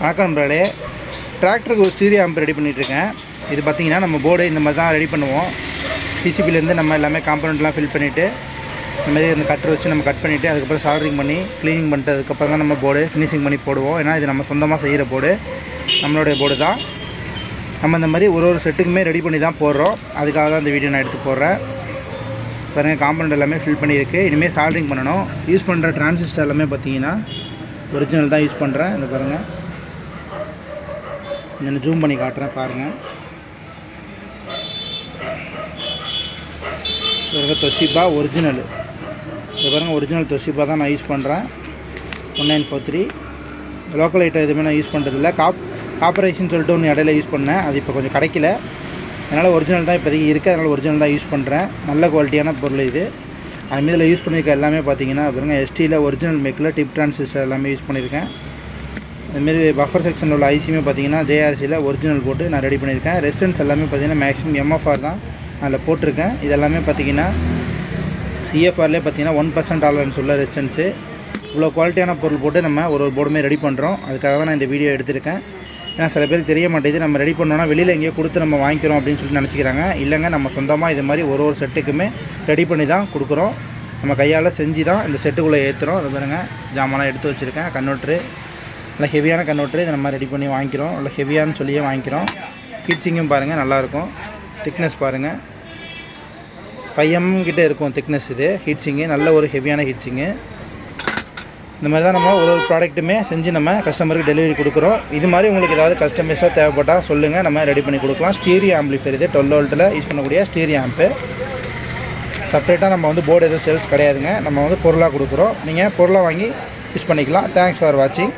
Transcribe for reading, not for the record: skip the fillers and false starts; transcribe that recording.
வணக்கம் நண்பர்களே, டிராக்டருக்கு ஒரு ஸ்டீரியோ ஆம்ப் ரெடி பண்ணிகிட்ருக்கேன். இது பார்த்திங்கன்னா நம்ம போர்டு இந்த மாதிரி தான் ரெடி பண்ணுவோம். பிசிபிலேருந்து நம்ம எல்லாமே காம்பனண்ட்லாம் ஃபில் பண்ணிவிட்டு இந்த மாதிரி அந்த கட்டர் வச்சு நம்ம கட் பண்ணிவிட்டு அதுக்கப்புறம் சால்ட்ரிங் பண்ணி க்ளீனிங் பண்ணிட்டு அதுக்கப்புறம் தான் நம்ம போர்டு ஃபினிஷிங் பண்ணி போடுவோம். ஏன்னா இது நம்ம சொந்தமாக செய்கிற போர்டு, நம்மளுடைய போர்டு தான். நம்ம இந்த மாதிரி ஒரு செட்டுக்குமே ரெடி பண்ணி தான் போடுறோம். அதுக்காக தான் இந்த வீடியோ நான் எடுத்து போடுறேன். பாருங்கள், காம்பனண்ட் எல்லாமே ஃபில் பண்ணியிருக்கு. இனிமேல் சால்ட்ரிங் பண்ணணும். யூஸ் பண்ணுற டிரான்சிஸ்டர் எல்லாமே பார்த்திங்கன்னா ஒரிஜினல் தான் யூஸ் பண்ணுறேன். இந்த பாருங்கள், நான் ஜூம் பண்ணி காட்டுறேன் பாருங்கள். தொஷிபா ஒரிஜினல், இது பாருங்கள், ஒரிஜினல் தொஷிபா தான் நான் யூஸ் பண்ணுறேன். 1943 லோக்கல் ஐட்டம் எதுவுமே நான் யூஸ் பண்ணுறதில்ல. காப்பரைஸ்ன்னு சொல்லிட்டு ஒன்று இடையில யூஸ் பண்ணேன், அது இப்போ கொஞ்சம் கிடைக்கல. அதனால் ஒரிஜினல் தான் இப்போதைக்கு இருக்குது. அதனால் ஒரிஜினல் தான் யூஸ் பண்ணுறேன். நல்ல குவாலிட்டியான பொருள் இது. அது இதில் யூஸ் பண்ணியிருக்க எல்லாமே பார்த்தீங்கன்னா பாருங்கள், எஸ்டியில் ஒரிஜினல் மேக்கில் டிப் டிரான்சிஸ்டர் எல்லாமே யூஸ் பண்ணியிருக்கேன். அதுமாரி பஃபர் செக்ஷனில் உள்ள ஐசியுமே பார்த்தீங்கன்னா ஜேஆர்சியில் ஒரிஜினல் போட்டு நான் ரெடி பண்ணியிருக்கேன். ரெசிஸ்டன்ஸ் எல்லாமே பார்த்தீங்கன்னா மேக்ஸிமம் எம்எஃப்ஆர் தான் அதில் போட்டிருக்கேன். இதெல்லாமே பார்த்தீங்கன்னா சிஎஃப்ஆர்லேயே பார்த்தீங்கன்னா 1% டாலரன்ஸ் உள்ள ரெசிஸ்டன்ஸு. இவ்வளோ குவாலிட்டியான பொருள் போட்டு நம்ம ஒரு போர்டுமே ரெடி பண்ணுறோம். அதுக்காக தான் நான் இந்த வீடியோ எடுத்திருக்கேன். ஏன்னா சில பேருக்கு தெரிய மாட்டேங்குது, நம்ம ரெடி பண்ணோன்னா வெளியில் எங்கேயோ கொடுத்து நம்ம வாங்கிக்கிறோம் அப்படின்னு சொல்லிட்டு நினச்சிக்கிறாங்க. இல்லைங்க, நம்ம சொந்தமாக இது மாதிரி ஒரு செட்டுக்குமே ரெடி பண்ணி தான் கொடுக்குறோம். நம்ம கையால் செஞ்சு தான் இந்த செட்டுக்குள்ளே ஏற்றுறோம். அது பாருங்கள், ஜாமான்லாம் எடுத்து வச்சுருக்கேன். கன்வெர்ட்ரு நல்லா ஹெவியான கன்வெர்ட்ரு, இதை நம்ம ரெடி பண்ணி வாங்கிக்கிறோம். நல்லா ஹெவியானு சொல்லியே வாங்கிக்கிறோம். ஹீட்ஸிங்கும் பாருங்கள் நல்லாயிருக்கும். திக்னஸ் பாருங்கள், 5mm கிட்டே இருக்கும் திக்னஸ். இது ஹீட்ஸிங்கு நல்ல ஒரு ஹெவியான ஹீட்ஸிங்கு. இந்த மாதிரி தான் நம்ம ஒரு ப்ராடக்ட்டுமே செஞ்சு நம்ம கஸ்டமருக்கு டெலிவரி கொடுக்குறோம். இது மாதிரி உங்களுக்கு ஏதாவது கஸ்டமைஸாக தேவைப்பட்டால் சொல்லுங்கள், நம்ம ரெடி பண்ணி கொடுக்கலாம். ஸ்டீரியோ ஆம்பிளிஃபையர் இது 12 வோல்ட்டில் யூஸ் பண்ணக்கூடிய ஸ்டீரியோ ஆம்பு. செப்பரேட்டாக நம்ம போர்டு எதுவும் சேல்ஸ் கிடையாதுங்க. நம்ம பொருளாக கொடுக்குறோம். நீங்கள் பொருளாக வாங்கி யூஸ் பண்ணிக்கலாம். தேங்க்ஸ் ஃபார் வாட்சிங்.